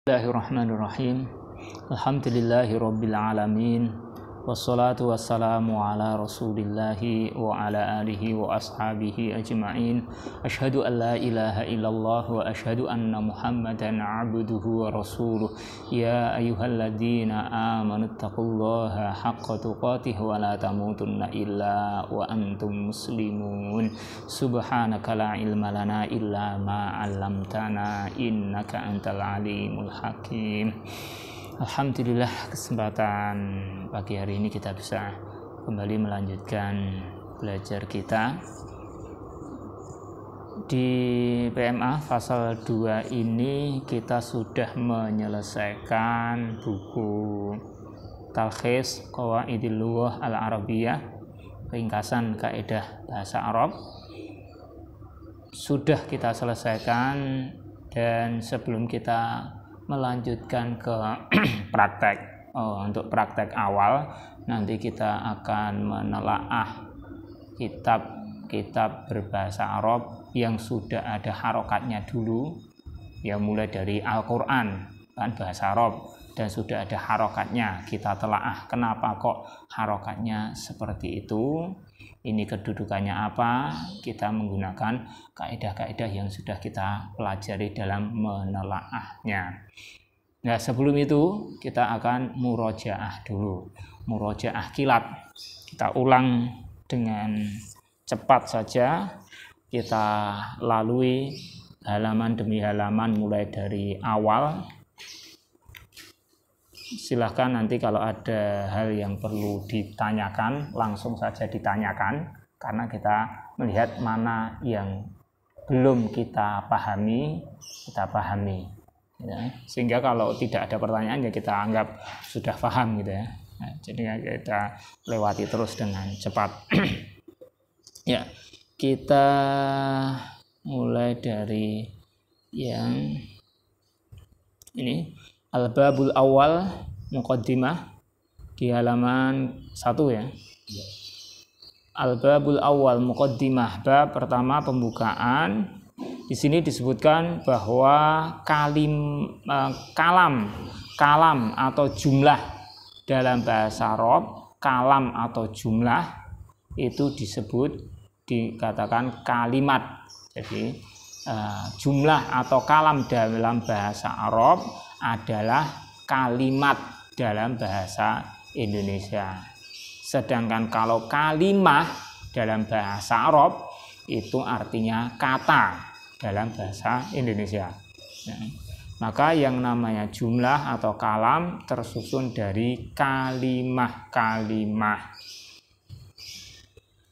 Bismillahirrahmanirrahim. Alhamdulillahirabbil alamin. Wassalatu wassalamu ala Rasulillahi wa ala alihi wa ashabihi ajma'in. Asyhadu an la ilaha illallah wa asyhadu anna Muhammadan abduhu wa rasuluh. Ya ayyuhalladzina amanu taqullaha haqqa tuqatih wa la tamutunna illa wa antum muslimun. Subhanaka la ilma lana illa ma 'allamtana innaka antal alimul hakim. Alhamdulillah, kesempatan pagi hari ini kita bisa kembali melanjutkan belajar kita di PMA pasal 2 ini. Kita sudah menyelesaikan buku Talkhis Qawaidil Lughah Al-Arabiyyah, ringkasan kaidah bahasa Arab, sudah kita selesaikan. Dan sebelum kita melanjutkan ke praktek, untuk praktek awal nanti kita akan menelaah kitab berbahasa Arab yang sudah ada harokatnya dulu, ya, mulai dari Al-Quran kan bahasa Arab dan sudah ada harokatnya. Kita telaah kenapa kok harokatnya seperti itu, ini kedudukannya apa. Kita menggunakan kaidah-kaidah yang sudah kita pelajari dalam menelaahnya. Nah, sebelum itu kita akan murojaah dulu, murojaah kilat. Kita ulang dengan cepat saja, kita lalui halaman demi halaman mulai dari awal. Silahkan nanti kalau ada hal yang perlu ditanyakan, langsung saja ditanyakan, karena kita melihat mana yang belum kita pahami, ya. Sehingga kalau tidak ada pertanyaan ya kita anggap sudah paham gitu ya. Nah, jadi kita lewati terus dengan cepat. Ya, kita mulai dari yang ini, Al-Babul Awal Muqaddimah di halaman 1 ya. Al-Babul Awal Muqaddimah, bab pertama pembukaan. Di sini disebutkan bahwa kalam atau jumlah dalam bahasa Arab, kalam atau jumlah itu dikatakan kalimat. Jadi jumlah atau kalam dalam bahasa Arab adalah kalimat dalam bahasa Indonesia. Sedangkan kalau kalimah dalam bahasa Arab itu artinya kata dalam bahasa Indonesia. Nah, maka yang namanya jumlah atau kalam tersusun dari kalimah-kalimah.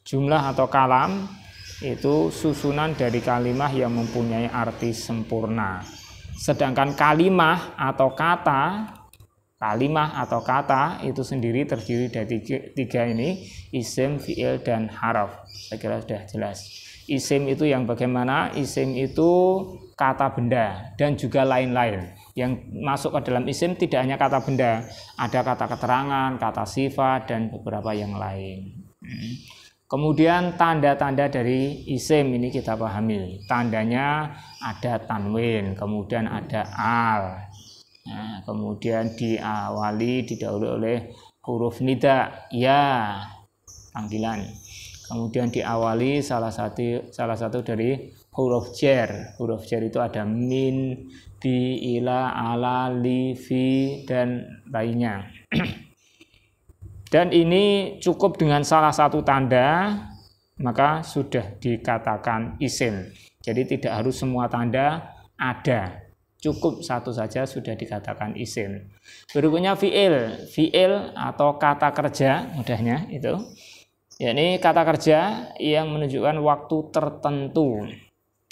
Jumlah atau kalam itu susunan dari kalimah yang mempunyai arti sempurna. Sedangkan kalimah atau kata itu sendiri terdiri dari tiga ini, isim, fi'il, dan haraf. Saya kira sudah jelas. Isim itu yang bagaimana? Isim itu kata benda dan juga lain-lain. Yang masuk ke dalam isim tidak hanya kata benda, ada kata keterangan, kata sifat, dan beberapa yang lain. Kemudian tanda-tanda dari isim ini kita pahami. Tandanya ada tanwin, kemudian ada al. Nah, kemudian didahului oleh huruf nida, ya, panggilan. Kemudian diawali salah satu dari huruf jar. Huruf jar itu ada min, bi, ila, ala, li, fi, dan lainnya. Dan ini cukup dengan salah satu tanda, maka sudah dikatakan isim. Jadi tidak harus semua tanda ada, cukup satu saja sudah dikatakan isim. Berikutnya fi'il atau kata kerja, mudahnya itu. Yakni kata kerja yang menunjukkan waktu tertentu,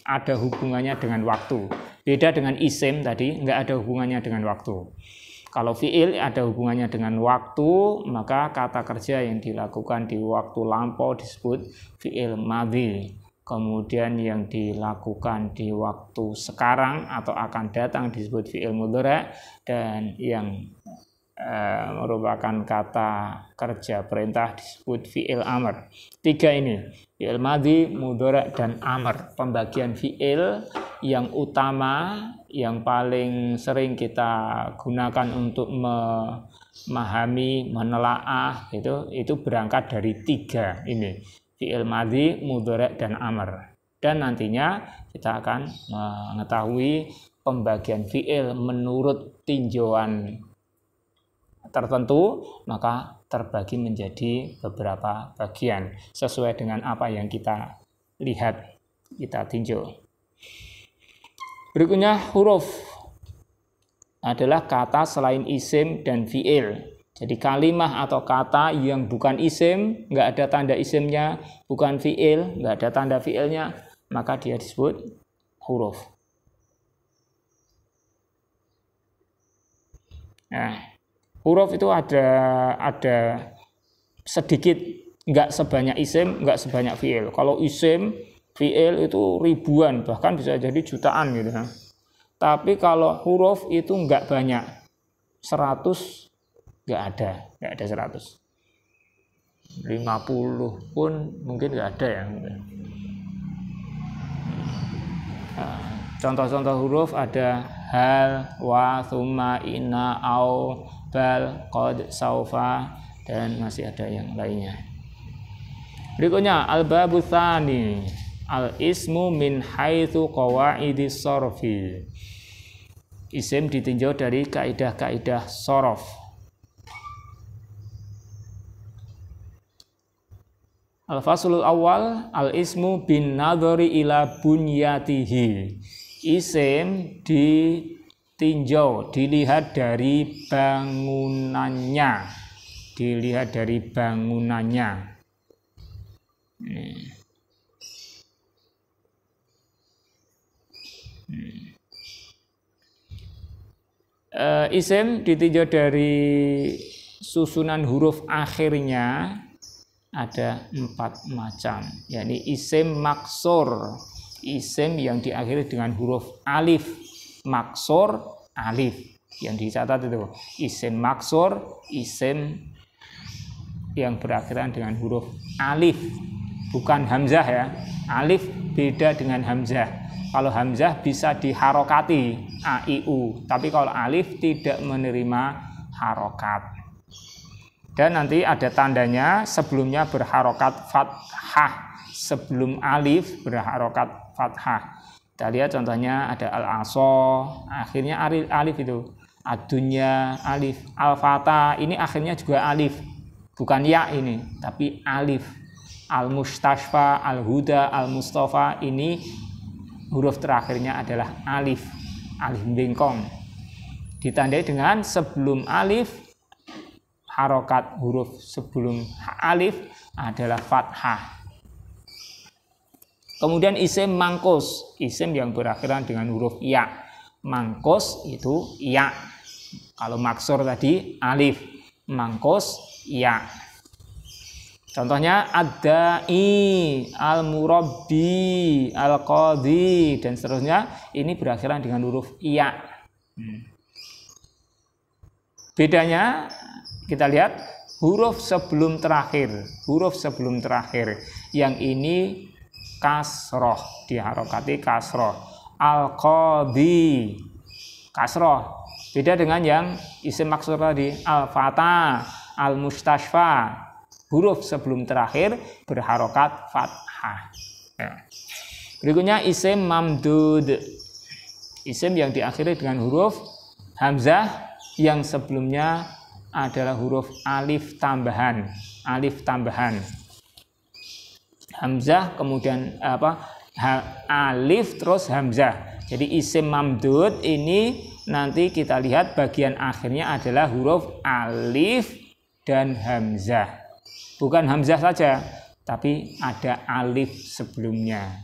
ada hubungannya dengan waktu. Beda dengan isim tadi, nggak ada hubungannya dengan waktu. Kalau fi'il ada hubungannya dengan waktu, maka kata kerja yang dilakukan di waktu lampau disebut fi'il madhi. Kemudian yang dilakukan di waktu sekarang atau akan datang disebut fi'il mudhari', dan yang merupakan kata kerja perintah disebut fi'il amr. 3 ini, fi'il madhi, mudhari' dan amr. Pembagian fi'il yang utama, yang paling sering kita gunakan untuk memahami, menelaah itu berangkat dari 3 ini, fi'il madhi, mudhari' dan amr. Dan nantinya kita akan mengetahui pembagian fi'il menurut tinjauan tertentu, maka terbagi menjadi beberapa bagian sesuai dengan apa yang kita lihat, kita tinjau. Berikutnya huruf adalah kata selain isim dan fi'il. Jadi kalimah atau kata yang bukan isim, nggak ada tanda isimnya, bukan fi'il, nggak ada tanda fi'ilnya, maka dia disebut huruf. Nah, huruf itu ada sedikit, nggak sebanyak isim, nggak sebanyak fi'il. Kalau isim, fi'il itu ribuan, bahkan bisa jadi jutaan gitu. Tapi kalau huruf itu nggak banyak, 100 nggak ada 100. 50 pun mungkin nggak ada ya. Contoh-contoh huruf ada hal, wa, thumma, inna, au, bal, qad, saufa, dan masih ada yang lainnya. Berikutnya al-babu tsani, al-ismu min haitsu qawaidis sarfi. Isim ditinjau dari kaidah-kaidah sorof. Al-faslul awal, al-ismu bin nadhari ila bunyatihi. Isim ditinjau, dilihat dari bangunannya. Isim ditinjau dari susunan huruf akhirnya. Ada 4 macam, yakni isim maksur, isim yang diakhiri dengan huruf alif, maksur, alif, yang dicatat itu isim maksur, isim yang berakhiran dengan huruf alif, bukan hamzah ya. Alif beda dengan hamzah. Kalau hamzah bisa diharokati, a, i, u, tapi kalau alif tidak menerima harokat. Dan nanti ada tandanya, sebelumnya berharokat fathah, sebelum alif berharokat fathah. Kita lihat contohnya ada al-aso, akhirnya alif itu. Ad-dunya, alif. Al-fata, ini akhirnya juga alif. Bukan ya ini, tapi alif. Al-mustashfa, al-huda, al-mustafa, ini huruf terakhirnya adalah alif. Alif bengkong. Ditandai dengan sebelum alif, harokat huruf sebelum alif adalah fathah. Kemudian isim mangkus, isim yang berakhiran dengan huruf ya. Mangkus itu ya. Kalau maksur tadi alif, mangkus ya. Contohnya ad-da'i, al-murabbi, al-qadhi, dan seterusnya. Ini berakhiran dengan huruf ya. Bedanya kita lihat huruf sebelum terakhir, yang ini kasroh, diharokati kasroh. Al-qadhi, kasroh. Beda dengan yang isim maksur tadi, al-fata, al-mustashfa. Huruf sebelum terakhir berharokat fathah. Berikutnya isim mamdud, isim yang diakhiri dengan huruf hamzah yang sebelumnya adalah huruf alif tambahan, hamzah kemudian alif terus hamzah. Jadi isim mamdud ini nanti kita lihat bagian akhirnya adalah huruf alif dan hamzah, bukan hamzah saja tapi ada alif sebelumnya,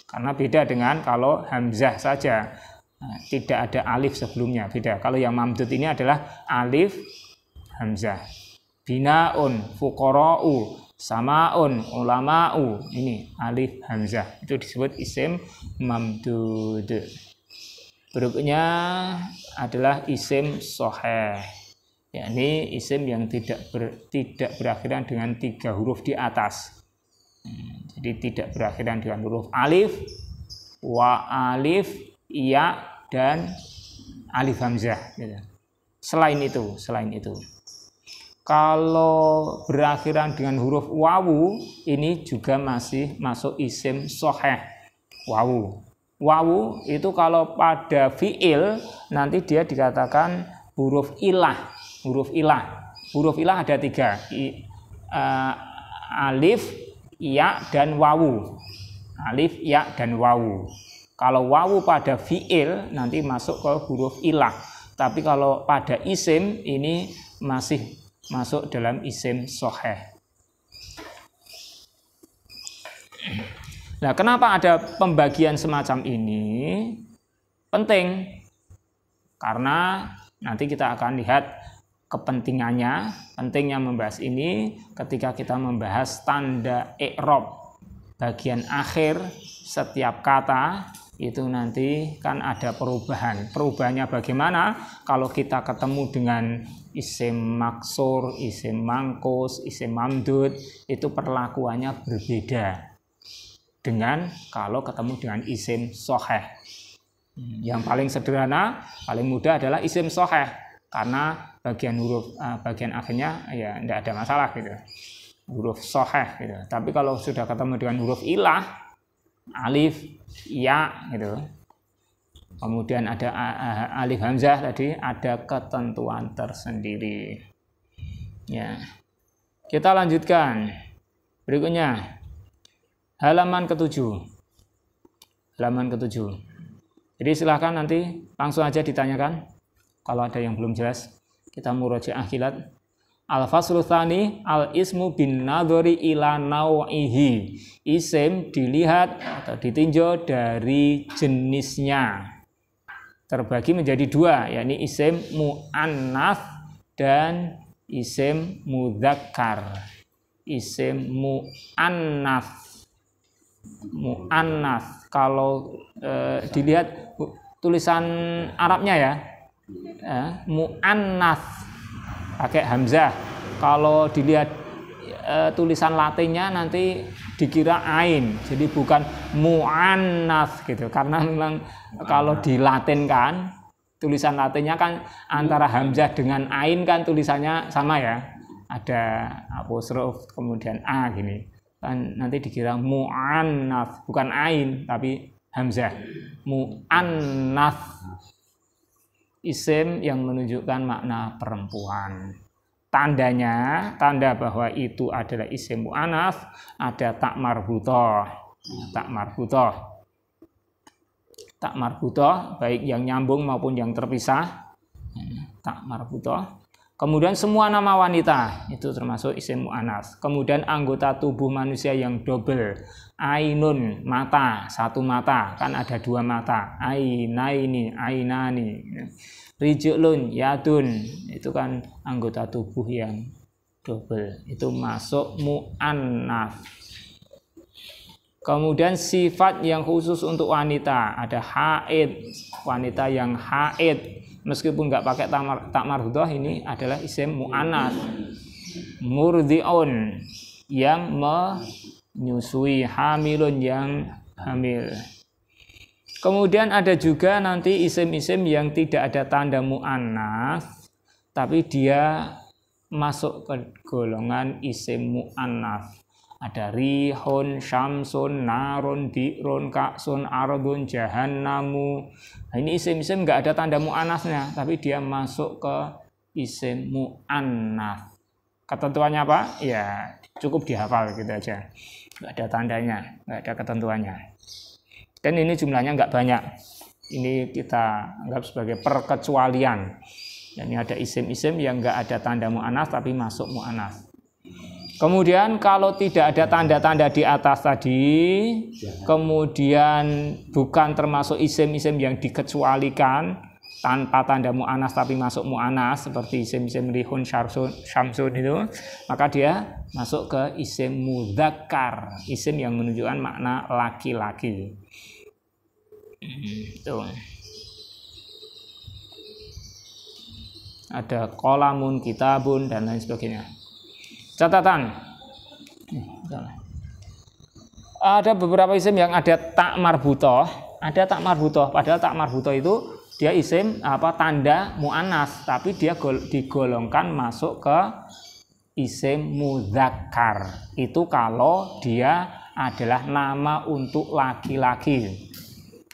karena beda dengan kalau hamzah saja. Tidak ada alif sebelumnya, beda. Kalau yang mamdud ini adalah alif hamzah. Binaun, fuqara'u, samaun, ulama'u, ini alif hamzah. Itu disebut isim mamdud. Berikutnya adalah isim soheh. yakni isim yang tidak berakhiran dengan 3 huruf di atas. Jadi tidak berakhiran dengan huruf alif, wa alif, ya, dan alif hamzah. Gitu. Selain itu, kalau berakhiran dengan huruf wawu, ini juga masih masuk isim sahih. Wawu itu kalau pada fiil nanti dia dikatakan huruf ilah. Huruf ilah ada 3, alif, ya, dan wawu. Alif, ya, dan wawu. Kalau wawu pada fiil nanti masuk ke huruf ilah. Tapi kalau pada isim ini masih masuk dalam isim sahih. Nah, kenapa ada pembagian semacam ini? Penting. Karena nanti kita akan lihat kepentingannya. Pentingnya membahas ini ketika kita membahas tanda i'rab. Bagian akhir setiap kata itu nanti kan ada perubahan. Perubahannya bagaimana? Kalau kita ketemu dengan isim maksur, isim mangkus, isim mamdud, itu perlakuannya berbeda dengan kalau ketemu dengan isim sahih. Yang paling sederhana, paling mudah adalah isim sahih karena bagian huruf bagian akhirnya ya tidak ada masalah gitu. Huruf sahih gitu. Tapi kalau sudah ketemu dengan huruf ilah, alif, ya gitu. Kemudian ada alif hamzah tadi, ada ketentuan tersendiri. Ya. Kita lanjutkan. Berikutnya halaman ke-7. Halaman ke-7. Jadi silahkan nanti langsung aja ditanyakan kalau ada yang belum jelas. Kita murojaah khilat. Al-faslu tsani al-ismu bin nadhari ila nau'ihi. Isim dilihat atau ditinjau dari jenisnya. Terbagi menjadi 2, yakni isim mu'annats dan isim mudzakkar. Isim mu'annats. Mu'annats. Kalau dilihat tulisan Arabnya ya. Mu'annats pakai hamzah. Kalau dilihat tulisan Latinnya nanti dikira ain, jadi bukan mu'annats gitu. Karena memang kalau dilatinkan tulisan Latinnya kan antara hamzah dengan ain kan tulisannya sama ya. Ada apostrof kemudian a gini. Kan nanti dikira mu'annats, bukan ain tapi hamzah. Mu'annats. Isim yang menunjukkan makna perempuan. Tandanya, tanda bahwa itu adalah isim mu'annats, ada tak marbutah. Tak marbutah. Tak marbutah, baik yang nyambung maupun yang terpisah. Tak marbutah. Kemudian semua nama wanita, itu termasuk isim mu'annats. Kemudian anggota tubuh manusia yang double. Ainun, mata, satu mata, kan ada 2 mata. Ainaini, ainani. Rijulun, yadun, itu kan anggota tubuh yang double. Itu masuk mu'annats. Kemudian sifat yang khusus untuk wanita, ada haid, wanita yang haid. Meskipun nggak pakai tak marbutah, ini adalah isim mu'annats. Murdi'un, yang menyusui, hamilun, yang hamil. Kemudian ada juga nanti isim-isim yang tidak ada tanda mu'annats, tapi dia masuk ke golongan isim mu'annats. Ada rihun, syamsun, narun, bi'run, ka'sun, ardun, jahannamu. Nah, ini isim-isim nggak ada tanda mu'annasnya, tapi dia masuk ke isim mu'annats. Ketentuannya apa? Ya cukup dihafal gitu aja. Nggak ada tandanya, nggak ada ketentuannya. Dan ini jumlahnya nggak banyak. Ini kita anggap sebagai perkecualian. Dan ini ada isim-isim yang nggak ada tanda mu'annats tapi masuk mu'annats. Kemudian kalau tidak ada tanda-tanda di atas tadi, kemudian bukan termasuk isim-isim yang dikecualikan tanpa tanda mu'annats tapi masuk mu'annats seperti isim-isim rihun, syamsun itu, maka dia masuk ke isim mudzakkar, isim yang menunjukkan makna laki-laki. Tuh. ada qalamun, kitabun, dan lain sebagainya. Catatan, ada beberapa isim yang ada tak marbutoh, padahal tak marbutoh itu dia isim tanda mu'annas, tapi dia digolongkan masuk ke isim mudzakkar. Itu kalau dia adalah nama untuk laki-laki.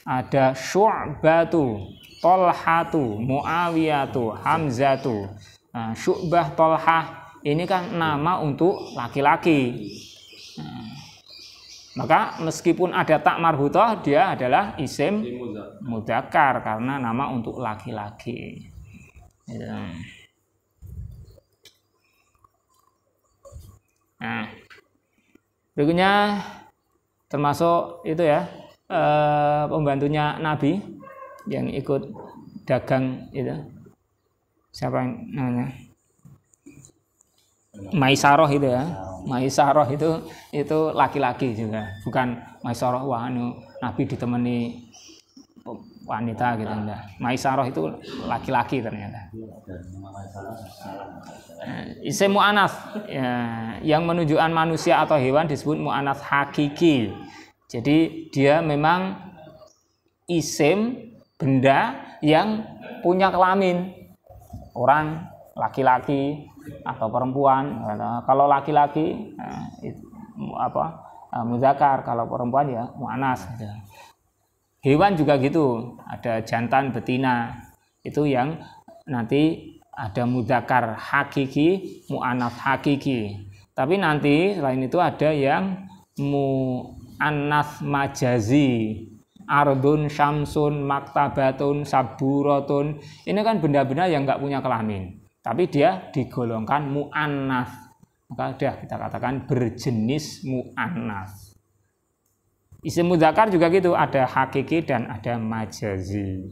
Ada Syu'batu, Tolhatu, Muawiyatu, Hamzatu. Nah, Syu'bah, Tolhah ini kan nama untuk laki-laki. Maka meskipun ada tak marbutoh, dia adalah isim mudzakkar karena nama untuk laki-laki. Nah, berikutnya termasuk itu ya, pembantunya Nabi yang ikut dagang itu. Siapa yang namanya? Maisaroh itu ya. Maisaroh itu laki-laki juga, bukan Maisaroh Nabi ditemani wanita gitu enggak. Maisaroh itu laki-laki ternyata. Isim mu'anats ya, yang menunjukkan manusia atau hewan disebut mu'anats hakiki. Jadi dia memang isim benda yang punya kelamin, orang laki-laki atau perempuan. Kalau laki-laki mudzakkar, kalau perempuan ya mu'anats. Hewan juga gitu, ada jantan, betina, itu yang nanti ada mudzakkar hakiki, mu'anats hakiki. Tapi nanti selain itu ada yang mu'anats majazi, ardun, syamsun, maktabatun, saburatun. Ini kan benda-benda yang nggak punya kelamin, tapi dia digolongkan mu'anats, maka sudah kita katakan berjenis mu'anats. Isim mudzakkar juga gitu, ada hakiki dan ada majazi.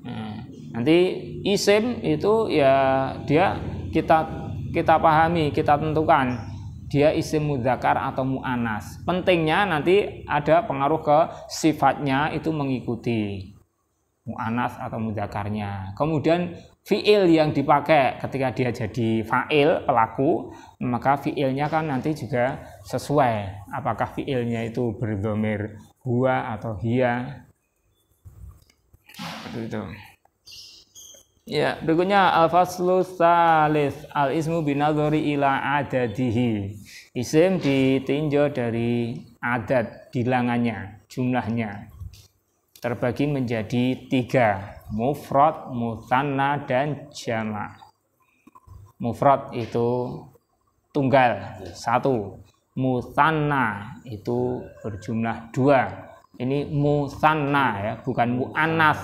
Nah, nanti isim itu ya dia kita pahami, kita tentukan dia isim mudzakkar atau mu'anats. Pentingnya nanti ada pengaruh ke sifatnya, itu mengikuti mu'anats atau mudzakarnya. Kemudian fiil yang dipakai ketika dia jadi fa'il, pelaku, maka fiilnya kan nanti juga sesuai. Apakah fiilnya itu berdhamir huwa atau hiya. Itu. Ya, berikutnya al-faslu tsalits, al-ismu binadhari ila adadihi. Isim ditinjau dari adat bilangannya, jumlahnya. Terbagi menjadi 3, mufrad, mutsanna, dan jamak. Mufrad itu tunggal 1, mutsanna itu berjumlah 2. Ini mutsanna ya, bukan mu'annas.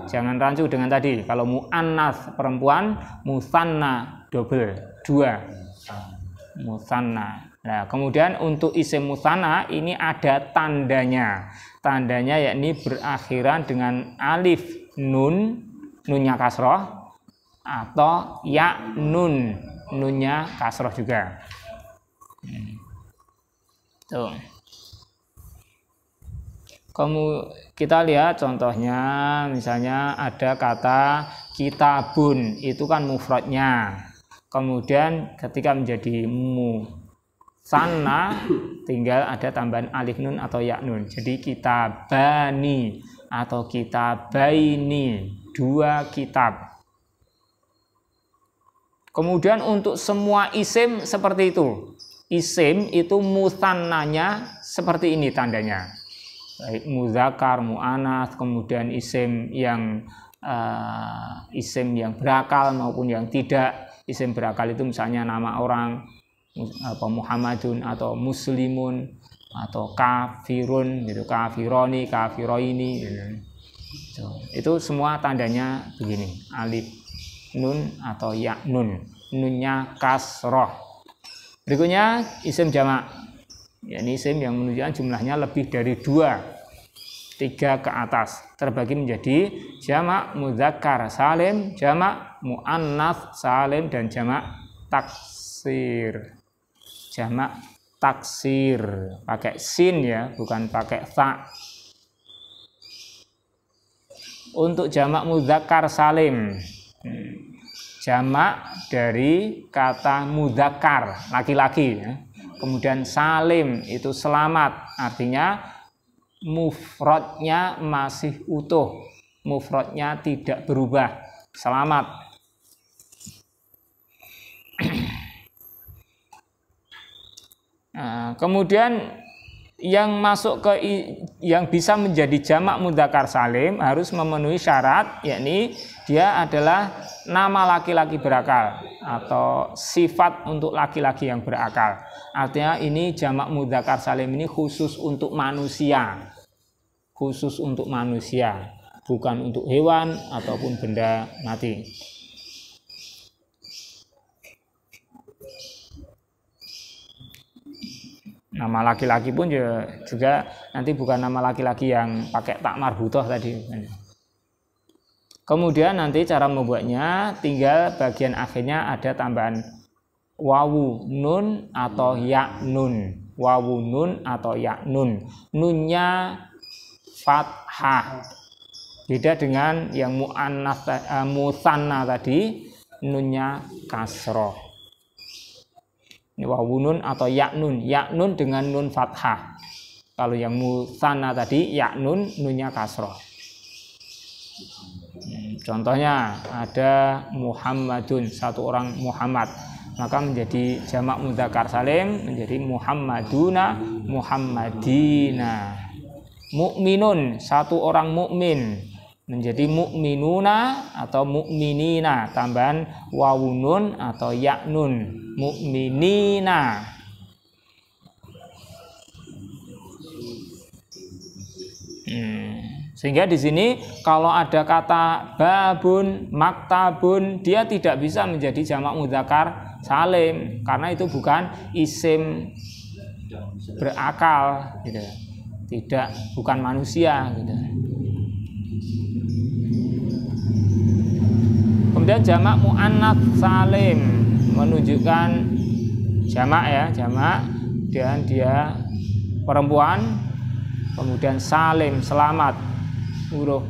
Jangan rancu dengan tadi. Kalau mu'annas perempuan, mutsanna double 2. Mutsanna. Nah, kemudian untuk isim mutsanna ini ada tandanya. Tandanya yakni berakhiran dengan alif nun, nunnya kasroh, atau ya nun, nunnya kasroh juga. Tuh. Kita lihat contohnya, misalnya ada kata kitabun, itu kan mufradnya. Kemudian ketika menjadi musanna tinggal ada tambahan alif nun atau ya nun. Jadi kitabani atau kitabaini, 2 kitab. Kemudian untuk semua isim seperti itu. Isim itu musannanya seperti ini tandanya. Baik mudzakkar, mu'anats, kemudian isim yang berakal maupun yang tidak. Isim berakal itu misalnya nama orang, Muhammadun atau muslimun atau kafirun gitu, kafironi, kafiroini gitu. Itu semua tandanya begini, alif nun atau ya nun, nunnya kasroh. Berikutnya isim jamak, yakni isim yang menunjukkan jumlahnya lebih dari 2, 3 ke atas, terbagi menjadi jamak mudzakkar salim, jamak muannats salim, dan jamak taksir. Jamak taksir pakai sin ya, bukan pakai ta. Untuk jamak mudzakkar salim, jamak dari kata mudzakkar, laki-laki ya. Kemudian salim itu selamat, artinya mufradnya masih utuh, mufradnya tidak berubah, selamat. Nah, kemudian yang masuk ke yang bisa menjadi jamak mudzakkar salim harus memenuhi syarat, yakni dia adalah nama laki-laki berakal atau sifat untuk laki-laki yang berakal. Artinya ini jamak mudzakkar salim ini khusus untuk manusia. Khusus untuk manusia, bukan untuk hewan ataupun benda mati. Nama laki-laki pun juga nanti bukan nama laki-laki yang pakai tak marbutoh tadi. Kemudian nanti cara membuatnya tinggal bagian akhirnya ada tambahan wawu nun atau ya nun. Wawu nun atau ya nun. Nunnya fathah. Beda dengan yang musanna tadi, nunnya kasroh. Ini wawu nun atau ya nun dengan nun fathah. Kalau yang musanna tadi ya nunnya kasroh. Contohnya ada Muhammadun, satu orang Muhammad, maka menjadi jamak mudzakkar salim menjadi Muhammaduna, Muhammadina. Mukminun, satu orang mukmin, menjadi mukminuna atau mukminina, tambahan wawu nun atau ya nun, mukminina. Sehingga di sini kalau ada kata babun, maktabun, dia tidak bisa menjadi jamak mudzakkar salim karena itu bukan isim berakal, gitu. Tidak, bukan manusia, gitu. Kemudian jamak muannats salim menunjukkan jamak ya, jamak dan dia perempuan, kemudian salim selamat, huruf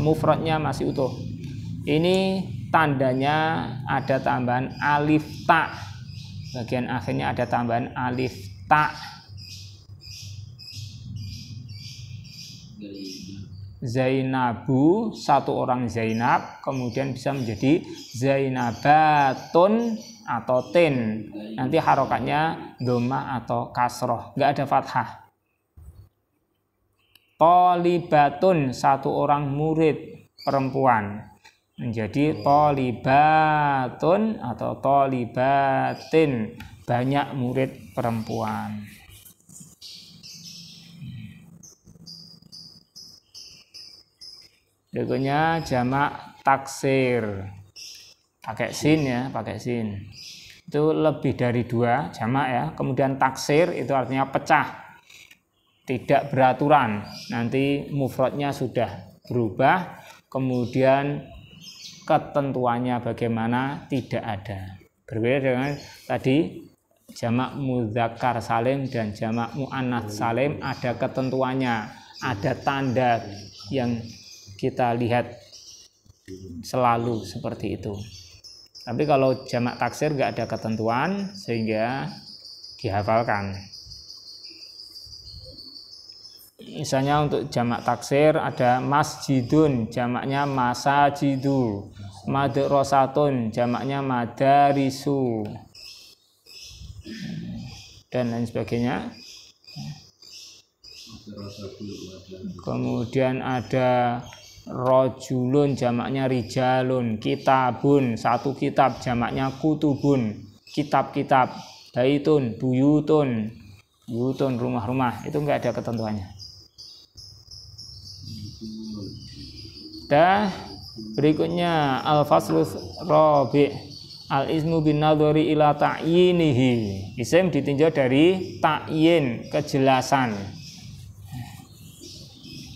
mufradnya masih utuh. Ini tandanya ada tambahan alif ta, bagian akhirnya ada tambahan alif ta. Zainabu, satu orang Zainab, kemudian bisa menjadi Zainabatun atau tin. Nanti harokatnya dhamma atau kasroh, nggak ada fathah. Tholibatun, satu orang murid perempuan, menjadi tholibatun atau tholibatin, banyak murid perempuan. Berikutnya jamak taksir, pakai sin ya, pakai sin. Itu lebih dari 2 jamak ya. Kemudian taksir itu artinya pecah, tidak beraturan. Nanti mufradnya sudah berubah, kemudian ketentuannya bagaimana tidak ada. Berbeda dengan tadi jamak mudzakkar salim dan jamak muannats salim ada ketentuannya, ada tanda yang kita lihat selalu seperti itu. Tapi kalau jamak taksir nggak ada ketentuan sehingga dihafalkan. Misalnya untuk jamak taksir ada masjidun, jamaknya masajidu, madrasatun, jamaknya madarisu, dan lain sebagainya. Kemudian ada rojulun, jamaknya rijalun, kitabun, satu kitab, jamaknya kutubun, kitab-kitab, baitun, buyutun, buyutun, rumah-rumah, itu enggak ada ketentuannya. Dah, berikutnya al-faslus rabi' al-ismu bin nadhari ila ta'yinihi. Isim ditinjau dari ta'yin, kejelasan.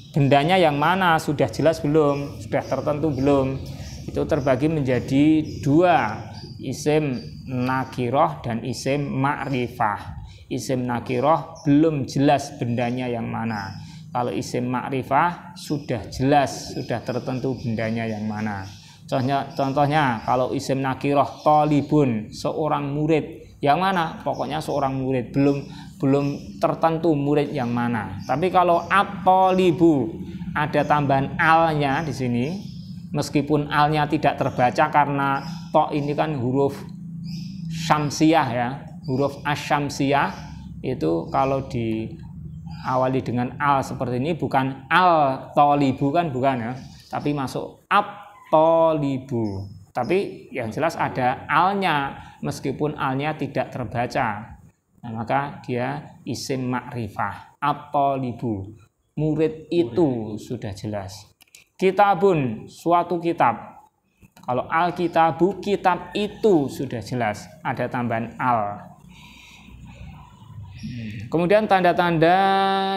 Bendanya yang mana, sudah jelas belum, sudah tertentu belum. Itu terbagi menjadi 2, isim nakiroh dan isim ma'rifah. Isim nakiroh belum jelas bendanya yang mana. Kalau isim ma'rifah sudah jelas, sudah tertentu bendanya yang mana. Contohnya kalau isim nakiroh tolibun, seorang murid. Yang mana? Pokoknya seorang murid, belum tertentu murid yang mana. Tapi kalau at-tolibu, ada tambahan alnya di sini, meskipun alnya tidak terbaca karena to ini kan huruf syamsiyah ya, huruf asyamsiyah itu kalau diawali dengan al seperti ini bukan al-tolibu kan bukan ya, tapi masuk at-tolibu. Tapi yang jelas ada alnya meskipun alnya tidak terbaca. Nah, maka dia isim ma'rifah. At-tolibu, murid itu sudah jelas. Kitabun, suatu kitab. Kalau al-kitabu, kitab itu sudah jelas. Ada tambahan al. Kemudian tanda-tanda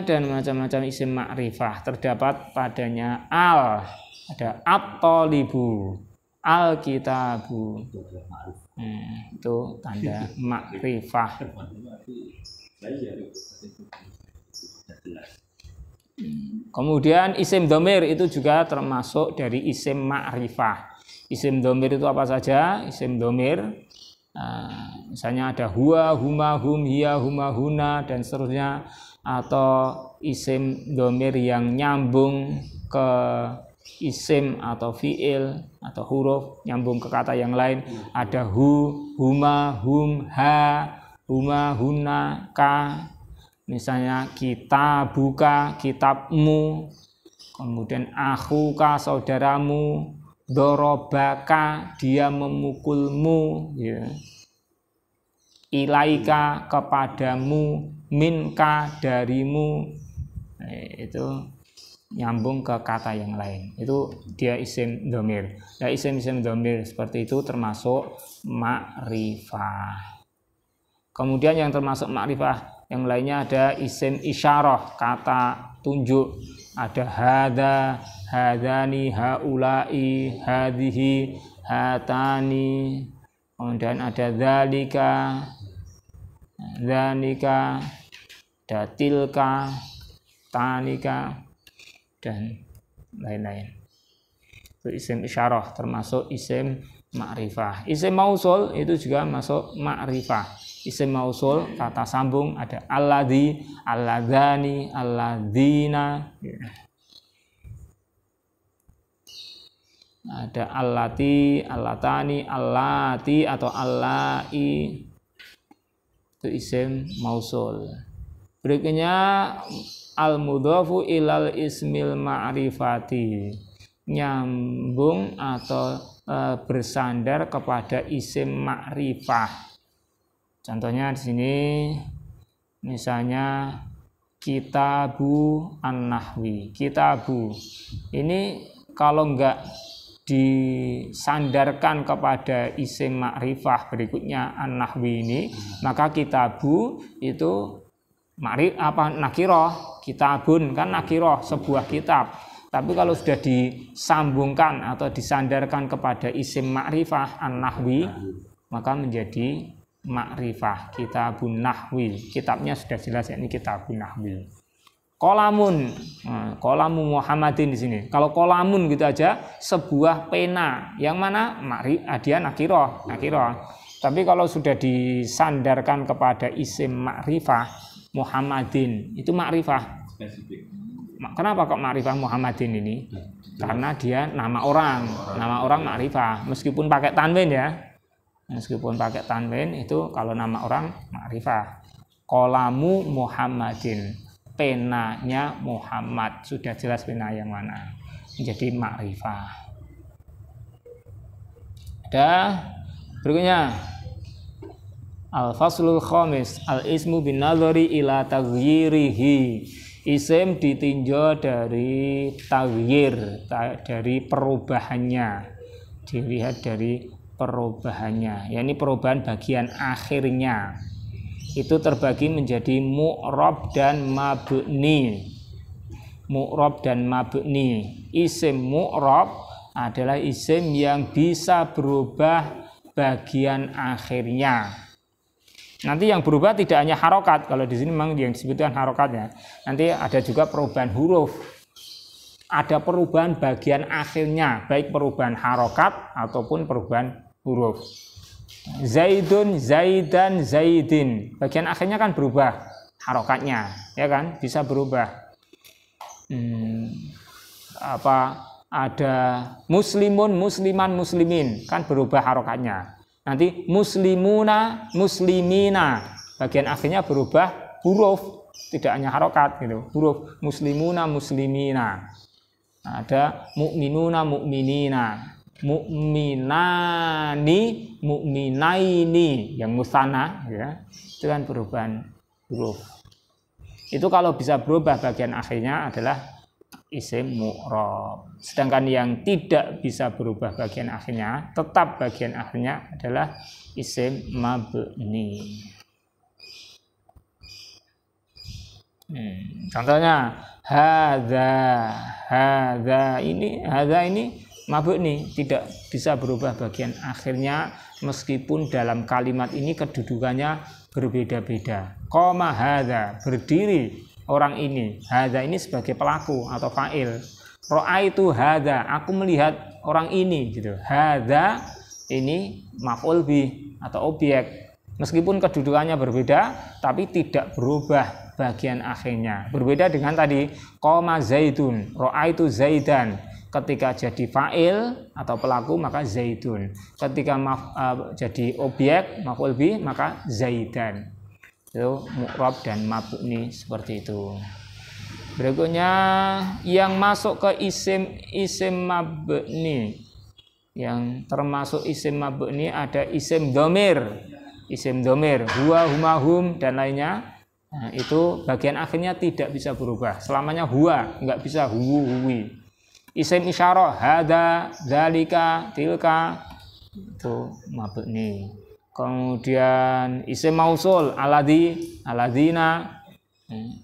dan macam-macam isim ma'rifah terdapat padanya al. Ada at-tolibu, al-kitabu. Itu tanda ma'rifah. Kemudian isim dhamir itu juga termasuk dari isim ma'rifah. Isim dhamir itu apa saja? Isim dhamir misalnya ada huwa, huma, hum, hiya, huma, huna dan seterusnya, atau isim dhamir yang nyambung ke isim atau fiil atau huruf nyambung ke kata yang lain. Ada hu, huma, hum, ha, huma, huna, ka. Misalnya kitabuka, kitabmu. Kemudian akhuka, saudaramu. Dorobaka, dia memukulmu ya. Ilaika, kepadamu. Minka, darimu. Itu nyambung ke kata yang lain, itu dia isim dhamir. Nah, isim-isim dhamir seperti itu termasuk ma'rifah. Kemudian yang termasuk ma'rifah yang lainnya ada isim isyarah, kata tunjuk. Ada hada, hadani, haulai, hadhihi, hatani. Kemudian ada dzalika, dzanika, ada tilka, tanika, dan lain-lain. Itu isim isyarah termasuk isim ma'rifah. Isim mausul itu juga masuk ma'rifah. Isim mausul kata sambung ada alladzi, alladzani, alladzina. Ada allati, allatani, allati atau allai. Itu isim mausul. Berikutnya al-mudhafu ilal ismil ma'rifati, nyambung atau bersandar kepada isim ma'rifah. Contohnya di sini misalnya kitabu an-nahwi. Kitabu ini kalau enggak disandarkan kepada isim ma'rifah berikutnya an-nahwi ini, maka kitabu itu nakiroh. Kitabun kan nakiroh, sebuah kitab. Tapi kalau sudah disambungkan atau disandarkan kepada isim ma'rifah an-nahwi, maka menjadi ma'rifah, kitabun nahwi. Kitabnya sudah jelas, ini kitabun nahwi. Kolamun, kolamu Muhammadin di sini. Kalau kolamun gitu aja, sebuah pena. Yang mana dia nakiroh. Tapi kalau sudah disandarkan kepada isim ma'rifah Muhammadin, itu ma'rifah. Kenapa kok ma'rifah Muhammadin ini? Karena dia nama orang ma'rifah, meskipun pakai tanwin ya. Meskipun pakai tanwin itu kalau nama orang ma'rifah. Kolamu Muhammadin, penanya Muhammad, sudah jelas pena yang mana, menjadi ma'rifah. Ada berikutnya al-faslul khamis, al-ismu bin nadhari ila taghyirihi. Isim ditinjau dari taghyir, dari perubahannya, dilihat dari perubahannya, yakni perubahan bagian akhirnya. Itu terbagi menjadi mu'rab dan mabni. Mu'rab dan mabni. Isim mu'rab adalah isim yang bisa berubah bagian akhirnya. Nanti yang berubah tidak hanya harokat, kalau di sini memang yang disebutkan harokatnya. Nanti ada juga perubahan huruf. ada perubahan bagian akhirnya, baik perubahan harokat ataupun perubahan huruf. Zaidun, zaidan, zaidin. Bagian akhirnya kan berubah harokatnya, ya kan? Bisa berubah. Ada muslimun, musliman, muslimin, kan berubah harokatnya. Nanti muslimuna, muslimina. Bagian akhirnya berubah huruf, tidak hanya harokat gitu. Huruf muslimuna, muslimina. Ada mukminuna, mukminina, mukminani, mukminaini, yang musana, ya, itu kan perubahan huruf. Itu kalau bisa berubah bagian akhirnya adalah isim mu'rab. Sedangkan yang tidak bisa berubah bagian akhirnya, tetap bagian akhirnya adalah isim mabni. Contohnya hadza ini mabni, tidak bisa berubah bagian akhirnya meskipun dalam kalimat ini kedudukannya berbeda-beda. Qoma hadza, berdiri orang ini. Hadza ini sebagai pelaku atau fa'il. Ra'aitu hadza, aku melihat orang ini gitu. Hadza ini maf'ul bih atau objek. Meskipun kedudukannya berbeda, tapi tidak berubah bagian akhirnya. Berbeda dengan tadi, qoma zaidun, ra'aitu zaidan. Ketika jadi fa'il atau pelaku maka zaidun. Ketika jadi objek maf'ul bih maka zaidan. Itu mu'rab dan mabni seperti itu. Berikutnya yang masuk ke isim mabni. Yang termasuk isim mabni ada isim dhamir. Isim dhamir, huwa, huma, hum dan lainnya. Nah, itu bagian akhirnya tidak bisa berubah. Selamanya huwa, enggak bisa huwi. Isim isyarah, hada, zalika, tilka, itu mabni. Kemudian isim mausul, aladhi, aladhina.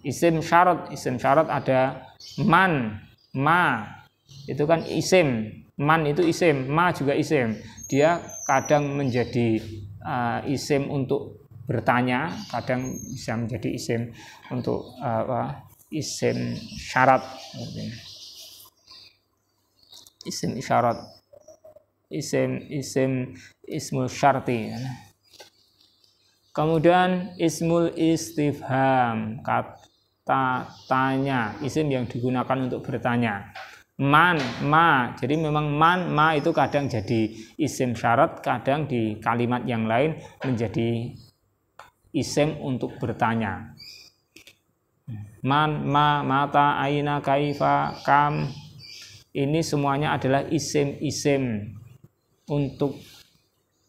Isim syarat ada man, ma. Itu kan isim. Man itu isim, ma juga isim. Dia kadang menjadi isim untuk bertanya, kadang bisa menjadi isim untuk isim syarat. Isim isyarat, ismul syarti. Kemudian ismul istifham, kata tanya, isim yang digunakan untuk bertanya. Man, ma, jadi memang man, ma itu kadang jadi isim syarat, kadang di kalimat yang lain menjadi isim untuk bertanya. Man, ma, mata, aina, kaifa, kam. Ini semuanya adalah isim-isim untuk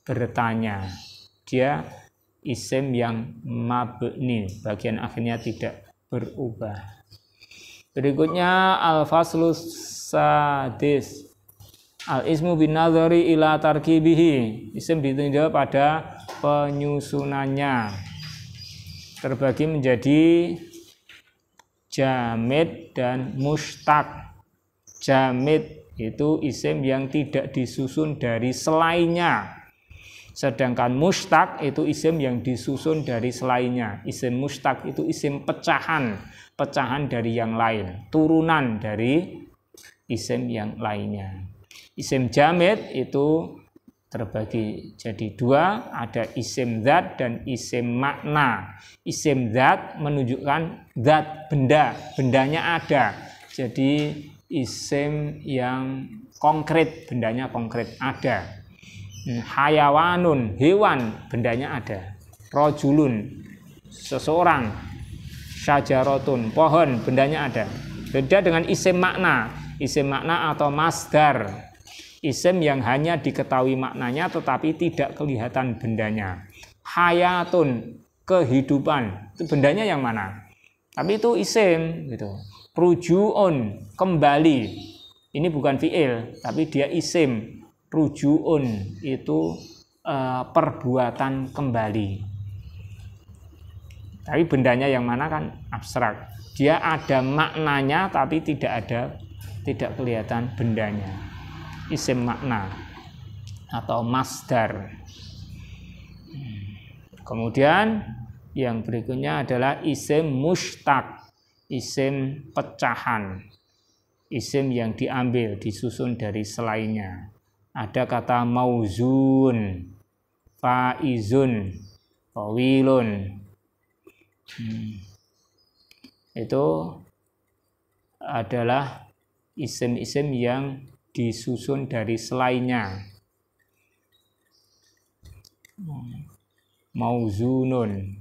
bertanya. Dia isim yang mabni, bagian akhirnya tidak berubah. Berikutnya al-faslus sadis. Al-ismu bin nazari ila tarkibihi. Isim ditinjau pada penyusunannya. Terbagi menjadi jamid dan mustaq. Jamid itu isim yang tidak disusun dari selainnya. Sedangkan mustaq itu isim yang disusun dari selainnya. Isim mustaq itu isim pecahan dari yang lain, turunan dari isim yang lainnya. Isim jamid itu terbagi jadi dua, ada isim zat dan isim makna. Isim zat menunjukkan zat, bendanya ada. Jadi isim yang konkret, bendanya konkret, ada. Hayawanun, hewan, bendanya ada. Rojulun, seseorang. Syajaratun, pohon, bendanya ada. Beda dengan isim makna. Isim makna atau masdar, isim yang hanya diketahui maknanya tetapi tidak kelihatan bendanya. Hayatun, kehidupan, itu bendanya yang mana? Tapi itu isim gitu. Rujuun, kembali. Ini bukan fi'il, tapi dia isim. Rujuun itu perbuatan kembali. Tapi bendanya yang mana kan abstrak. Dia ada maknanya tapi tidak kelihatan bendanya. Isim makna atau masdar. Kemudian yang berikutnya adalah isim mustaq, isim pecahan. isim yang diambil, disusun dari selainnya. Ada kata mauzun, faizun, tawilun. Itu adalah isim-isim yang disusun dari selainnya. Mauzunun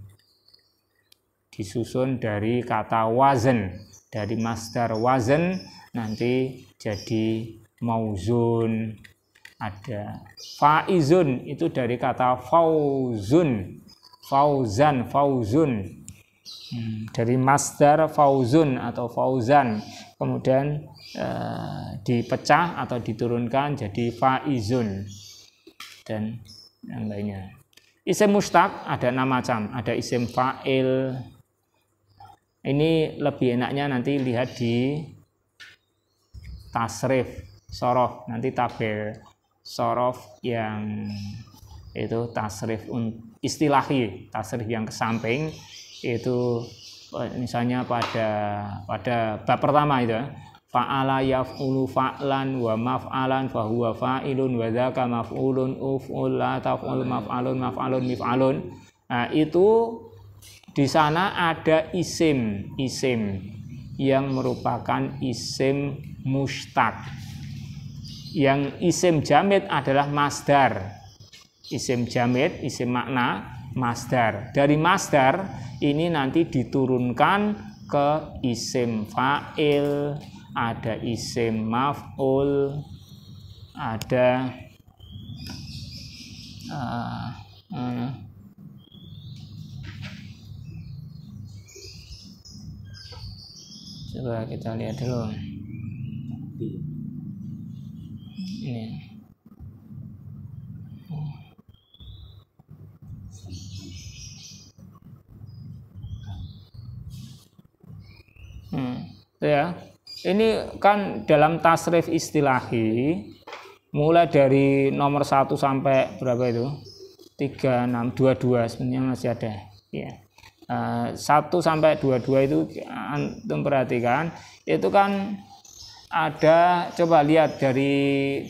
disusun dari kata wazan, dari masdar wazan nanti jadi mauzun. Ada faizun, itu dari kata fauzun, fauzan, fauzun, dari masdar fauzun atau fauzan, kemudian dipecah atau diturunkan jadi faizun dan yang lainnya. Isim mustaq ada 6 macam, ada isim fa'il. Ini lebih enaknya nanti lihat di tasrif sorof, nanti tabel sorof yang itu tasrif istilahi, tasrif yang ke samping itu misalnya pada bab pertama itu fa'ala yaf'ulu fa'lan wa maf'alan fahuwa fa'ilun wa dzaka maf'ulun uf'ul la taf'ul maf'alun maf'alun mif'alun. Nah, itu di sana ada isim yang merupakan isim mustaq. Yang isim jamid adalah masdar. Isim jamid, isim makna, masdar. Dari masdar ini nanti diturunkan ke isim fa'il, ada isim maf'ul, ada coba kita lihat dulu. Ini. Ya. Ini kan dalam tasrif istilahi mulai dari nomor 1 sampai berapa itu? 3, 6, 22 sebenarnya masih ada. Ya. 1 sampai 22 itu antum perhatikan, itu kan ada, coba lihat dari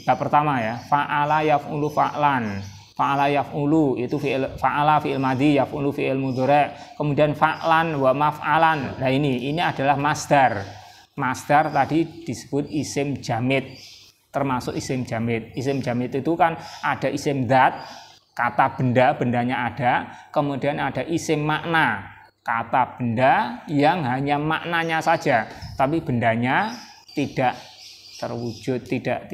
bab pertama ya, fa'ala yaf'ulu fa'lan. Fa'ala yaf'ulu itu fa'ala fi'il madhi, yaf'ulu fi'il mudhari', kemudian fa'lan wa maf'alan. Nah ini adalah masdar. Masdar tadi disebut isim jamid, termasuk isim jamid. Isim jamid itu kan ada isim dzat, kata benda, bendanya ada, kemudian ada isim makna, kata benda yang hanya maknanya saja, tapi bendanya tidak terwujud, tidak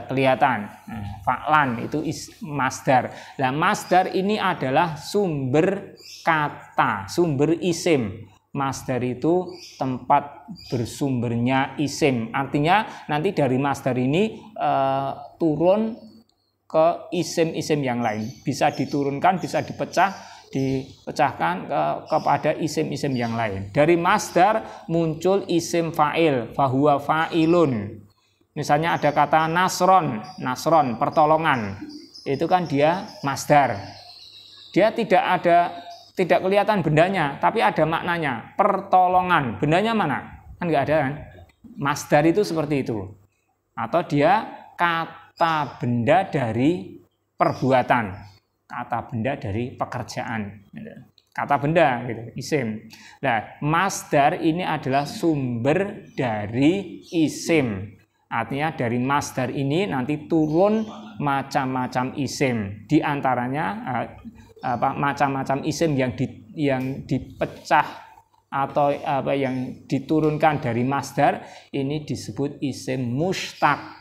kelihatan. Fa'lan itu masdar. Nah, masdar ini adalah sumber kata, sumber isim. Masdar itu tempat bersumbernya isim. Artinya nanti dari masdar ini turun ke isim-isim yang lain. Bisa diturunkan, bisa dipecahkan kepada isim-isim yang lain. Dari masdar muncul isim fa'il, fahuwa fa'ilun. Misalnya ada kata nasron, pertolongan. Itu kan dia masdar. Dia tidak kelihatan bendanya, tapi ada maknanya. Pertolongan, bendanya mana? Kan nggak ada kan? Masdar itu seperti itu. Atau dia kata benda dari perbuatan, kata benda dari pekerjaan, kata benda gitu, isim. Nah, masdar ini adalah sumber dari isim. Artinya dari masdar ini nanti turun macam-macam isim. Di antaranya macam-macam isim yang dipecah atau yang diturunkan dari masdar ini disebut isim mustaq.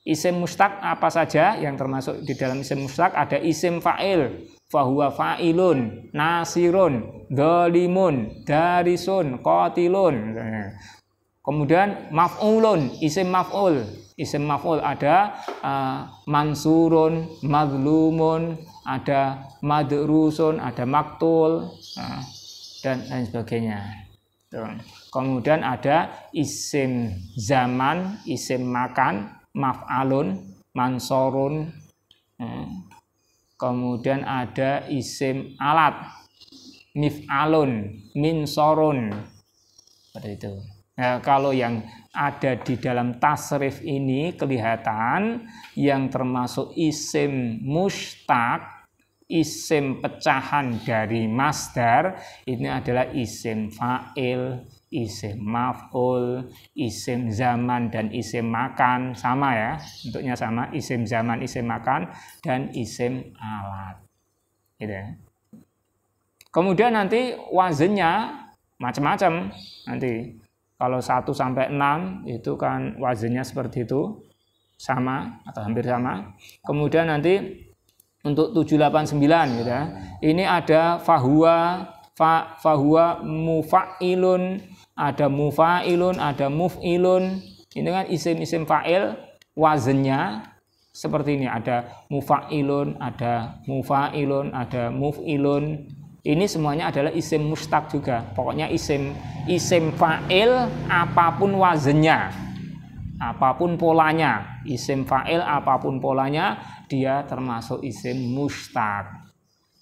Isim mustaq apa saja yang termasuk di dalam isim mustaq? Ada isim fa'il, fahuwa fa'ilun, nasirun, dzalimun, darisun, qatilun. Kemudian maf'ulun, isim maf'ul. Isim maf'ul ada mansurun, mazlumun, ada madrusun, ada maktul, dan lain sebagainya. Kemudian ada isim zaman, isim makan, maf'alun, mansurun. Kemudian ada isim alat, mif'alun, minsorun. Seperti itu. Nah, kalau yang ada di dalam tasrif ini kelihatan yang termasuk isim mustaq, isim pecahan dari masdar, ini adalah isim fa'il, isim maf'ul, isim zaman dan isim makan, sama ya, bentuknya sama, isim zaman, isim makan dan isim alat. Gitu ya. Kemudian nanti wazennya macam-macam nanti. Kalau 1 sampai 6 itu kan wazennya seperti itu, sama atau hampir sama. Kemudian nanti untuk 7, 8, 9 gitu ya. Ini ada fahuwa mufa'ilun, ada mufa'ilun, ada muf'ilun. Ini kan isim-isim fa'il, wazennya seperti ini, ada mufa'ilun, ada mufa'ilun, ada muf'ilun. Ini semuanya adalah isim mustaq juga. Pokoknya isim fa'il apapun wazennya, apapun polanya, isim fa'il apapun polanya, dia termasuk isim mustaq.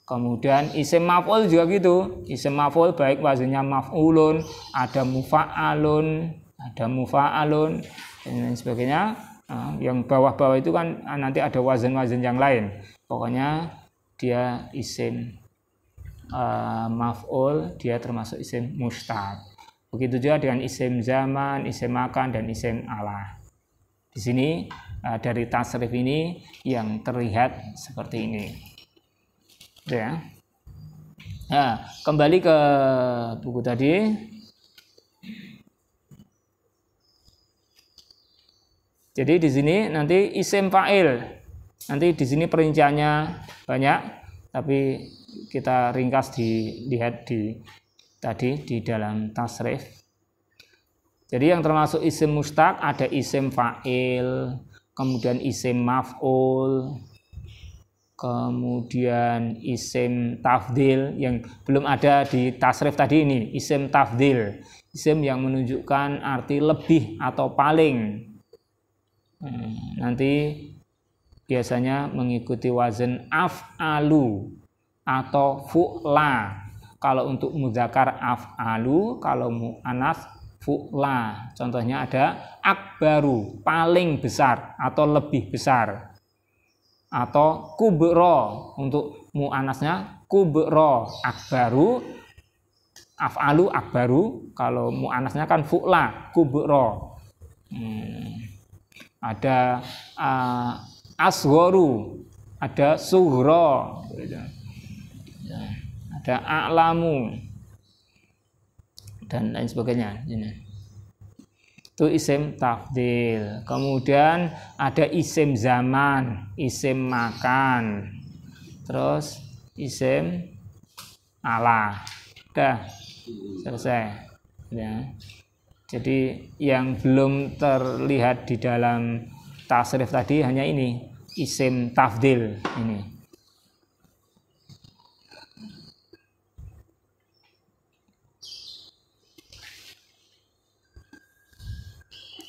Kemudian isim maf'ul juga gitu. Isim maf'ul baik wazennya maf'ulun, ada mufa'alun, ada mufa'alun dan lain sebagainya. Yang bawah-bawah itu kan nanti ada wazan-wazan yang lain. Pokoknya dia isim maf'ul, dia termasuk isim mustaq. Begitu juga dengan isim zaman, isim makan dan isim alah. Di sini dari tasrif ini yang terlihat seperti ini. Ya. Nah, kembali ke buku tadi. Jadi di sini nanti isim fa'il. Nanti di sini perinciannya banyak, tapi kita ringkas dilihat tadi di dalam tasrif. Jadi yang termasuk isim mustaq ada isim fa'il, kemudian isim maf'ul, kemudian isim tafdil yang belum ada di tasrif tadi ini, isim tafdil, isim yang menunjukkan arti lebih atau paling. Nanti biasanya mengikuti wazan af'alu atau fu'la. Kalau untuk mudzakar af'alu, kalau mu'anats fu'la. Contohnya ada akbaru, paling besar atau lebih besar. Atau kubro, untuk mu'anatsnya kubro, akbaru, af'alu akbaru, kalau mu'anatsnya kan fu'la, kubro. Ada asghoru, ada sughro, ada a'lamu dan lain sebagainya. Itu isim tafdil. Kemudian ada isim zaman, isim makan, terus isim alah. Udah selesai ya. Jadi yang belum terlihat di dalam tasrif tadi hanya ini, isim tafdil ini.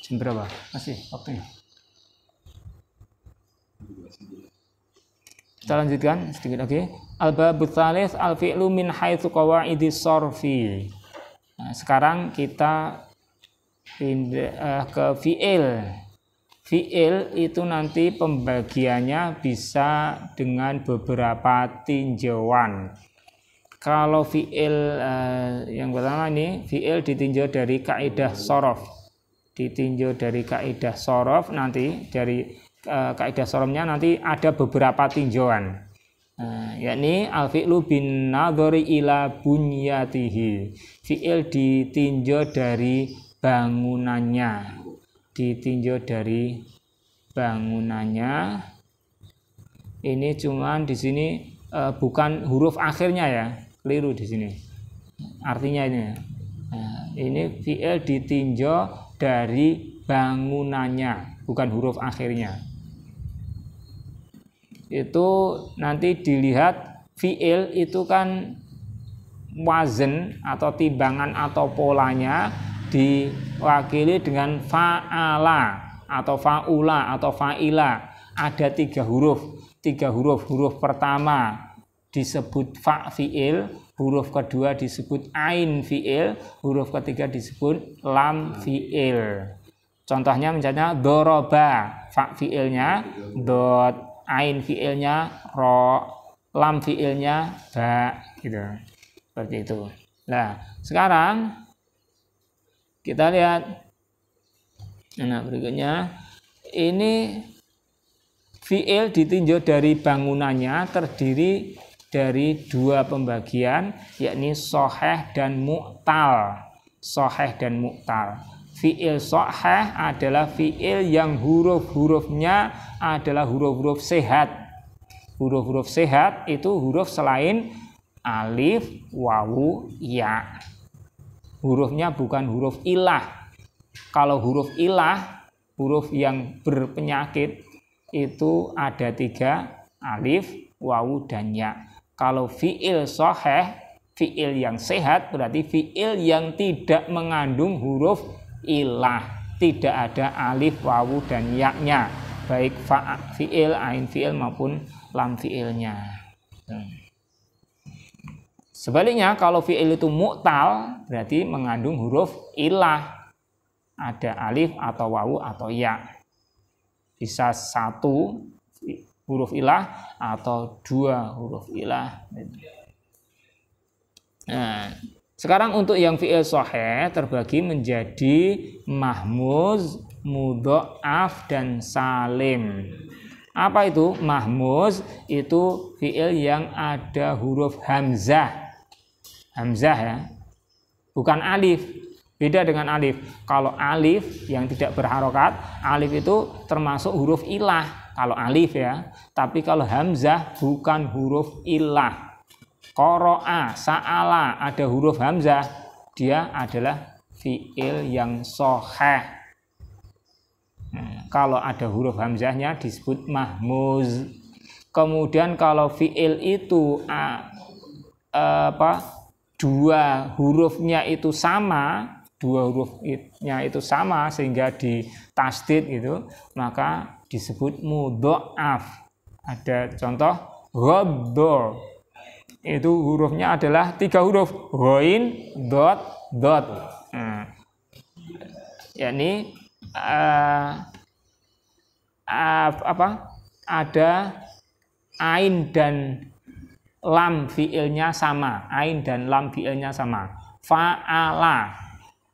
Jam berapa? Masih waktunya. Kita lanjutkan sedikit lagi. Al-babut tsalits al-fi'lu min haitsu qawaidis sharfi. Nah, sekarang kita pindah ke fi'il. Fi'il itu nanti pembagiannya bisa dengan beberapa tinjauan. Kalau fi'il yang pertama ini, fi'il ditinjau dari kaidah shorof. Ditinjau dari kaidah shorof, nanti dari kaidah shorofnya nanti ada beberapa tinjauan. Yakni al-fi'lu bin nadhari ila bunyatihi. Fi'il ditinjau dari bangunannya, ditinjau dari bangunannya. Ini cuman di sini bukan huruf akhirnya ya, keliru di sini. Artinya ini. Ini fi'il ditinjau dari bangunannya, bukan huruf akhirnya. Itu nanti dilihat fi'il itu kan wazn atau timbangan atau polanya diwakili dengan fa'ala atau fa'ula atau fa'ila. Ada 3 huruf. 3 huruf. Huruf pertama disebut fa fi'il, huruf kedua disebut ain fi'il, huruf ketiga disebut lam fi'il. Contohnya misalnya doroba, fa fi'ilnya dot, ain fi'ilnya ro, lam fi'ilnya ba, gitu. Seperti itu. Nah, sekarang kita lihat berikutnya. Ini fi'il ditinjau dari bangunannya terdiri dari dua pembagian, yakni shahih dan mu'tal. Shahih dan mu'tal. Fi'il shahih adalah fi'il yang huruf-hurufnya adalah huruf-huruf sehat. Huruf-huruf sehat itu huruf selain alif, wawu, ya. Hurufnya bukan huruf ilah. Kalau huruf ilah, huruf yang berpenyakit, itu ada 3, alif, wawu, dan ya. Kalau fi'il shahih, fi'il yang sehat, berarti fi'il yang tidak mengandung huruf ilah, tidak ada alif, wawu, dan ya-nya, baik fa fi'il, ain fi'il maupun lam fi'ilnya. Sebaliknya kalau fi'il itu mu'tal, berarti mengandung huruf ilah, ada alif atau wawu atau ya, bisa 1 huruf ilah atau 2 huruf ilah. Nah, sekarang untuk yang fi'il shahih terbagi menjadi mahmuz, mudha'af, dan salim. Apa itu? Mahmuz itu fi'il yang ada huruf hamzah. Hamzah ya, bukan alif. Beda dengan alif. Kalau alif yang tidak berharokat, alif itu termasuk huruf ilah. Kalau alif ya. Tapi kalau hamzah bukan huruf ilah. Qara'a, sa'ala ada huruf hamzah, dia adalah fi'il yang shahih. Kalau ada huruf hamzahnya disebut mahmuz. Kemudian kalau fi'il itu dua hurufnya itu sama, sehingga ditasdid itu, maka disebut mudha'af. Ada contoh ghaddo. Itu hurufnya adalah 3 huruf, ghain, dot, dot. Yakni ada ain dan lam fiilnya sama, ain dan lam fiilnya sama. Fa'ala,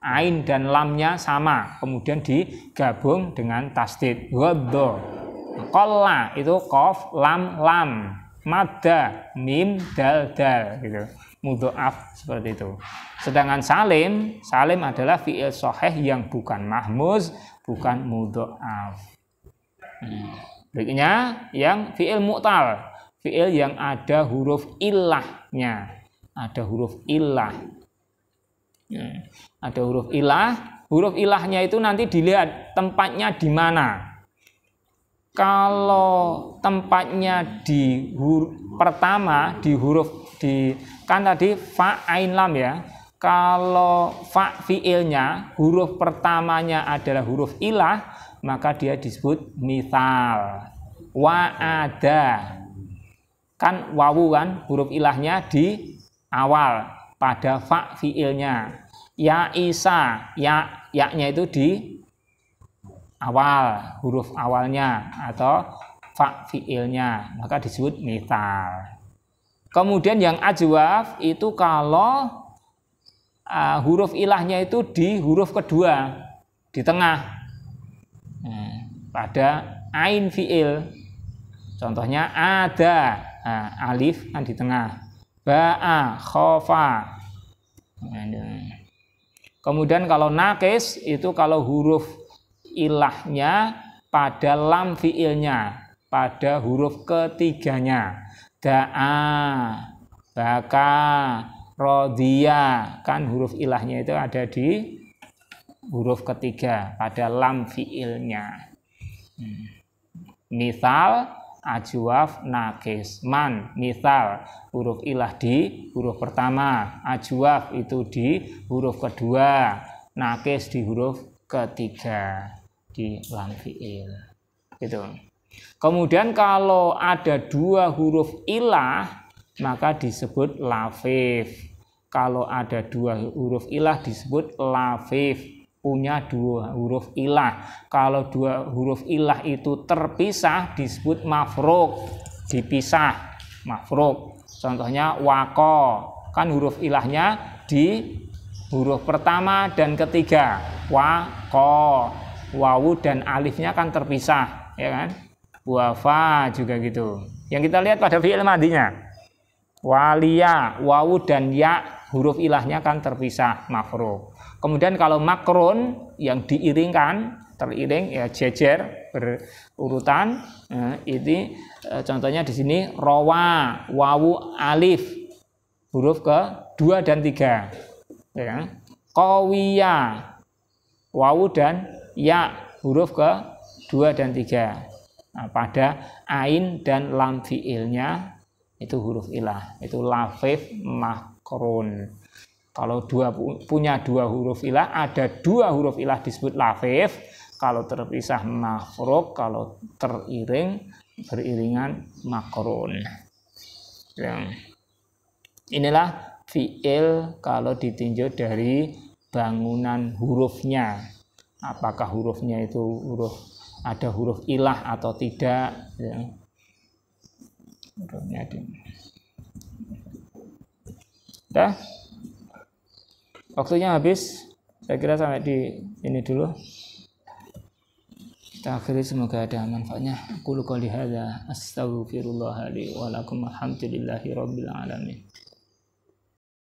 ain dan lamnya sama, kemudian digabung dengan tasdid. Ghaddo, qalla itu qaf, lam, lam. Madda, mim, dal, dal, gitu. Mudha'af seperti itu. Sedangkan salim adalah fi'il shahih yang bukan mahmuz, bukan mudha'af. Berikutnya yang fi'il mu'tal, fi'il yang ada huruf ilahnya, ada huruf ilah. Ada huruf ilah. Huruf ilahnya itu nanti dilihat tempatnya di mana. Kalau tempatnya di pertama di huruf kan tadi fa ain lam ya. Kalau fa fiilnya huruf pertamanya adalah huruf ilah, maka dia disebut mithal. Wa ada, kan wawu kan huruf ilahnya di awal pada fa fiilnya. Ya isa, ya-nya itu di awal, huruf awalnya atau fa fiilnya, maka disebut mithal. Kemudian yang ajwaf itu kalau huruf ilahnya itu di huruf kedua, di tengah, pada ain fiil. Contohnya ada, alif kan di tengah, ba'a, khofa. Kemudian kalau nakis itu kalau huruf ilahnya pada lam fiilnya, pada huruf ketiganya. Da'a, baka, rodiya, kan huruf ilahnya itu ada di huruf ketiga pada lam fiilnya. Misal, ajwaf, nakis, man, misal huruf ilah di huruf pertama, ajwaf itu di huruf kedua, nakis di huruf ketiga di lam fiil. Gitu. Kemudian kalau ada 2 huruf ilah maka disebut lafif. Kalau ada dua huruf ilah disebut lafif, punya dua huruf ilah. Kalau dua huruf ilah itu terpisah disebut mafruk, dipisah, mafruk. Contohnya wako, kan huruf ilahnya di huruf pertama dan ketiga, wako. Wawu dan alifnya kan terpisah, ya kan? Wafa juga gitu. Yang kita lihat pada fi'il madinya, walia, wawu dan ya huruf ilahnya kan terpisah, mafruk. Kemudian kalau makrun yang diiringkan, teriring ya jejer berurutan, ini contohnya di sini rawa, wawu alif huruf ke-2 dan 3, ya. Qawiya, wawu dan ya huruf ke-2 dan 3. Nah, pada ain dan lam fiilnya itu huruf ilah, itu lafif makrun. Kalau punya dua huruf ilah, ada dua huruf ilah disebut lafif. Kalau terpisah mafruk, kalau beriringan makrun. Inilah fiil kalau ditinjau dari bangunan hurufnya. Apakah hurufnya itu ada huruf ilah atau tidak, ya. Udah, waktunya habis. Saya kira sampai di ini dulu. Kita akhiri, semoga ada manfaatnya. Qul qouli hadza astaghfirullah li wa lakum, alhamdulillahi rabbil alamin.